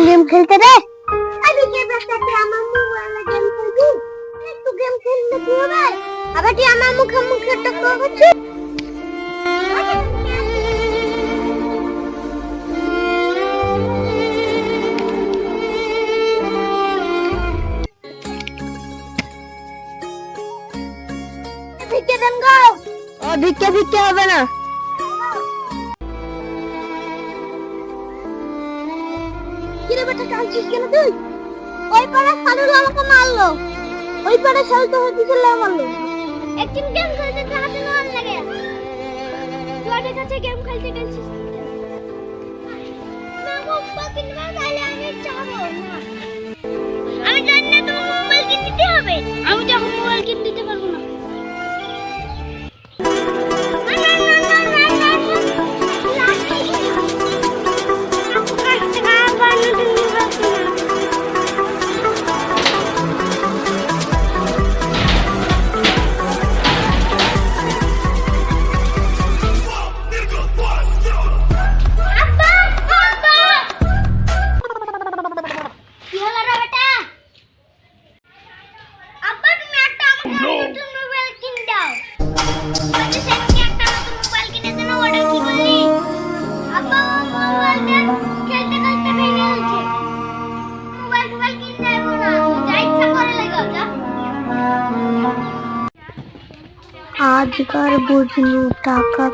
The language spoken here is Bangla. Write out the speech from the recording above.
गेम खेलते रे अभी के बच्चे আমার মোবাইলে গেম খেলবি একটু গেম খেললে কি হবে আবার তুই আমার মুখে মুখে টক্কর করছিস ভিক্ষে দেন গো ও ভিক্ষে হবে না কিরে বেটা কাঁদছিস কেন তুই ওই পাড়া সারুল আমাকে মারলো ওই পাড়া সারুল তো হতে চলে মারলো একদিন গেম খেলতে থাকতে মন লাগে তোদের কাছে গেম খেলতে গেছিস না মোবাইল কিনবা তাহলে আমি যাবো না আমি জানি না তোমার মোবাইল কিনে দিতে হবে আমি তো মোবাইল কিনে দিতে পারবো না আজকার বুঝলু টাকা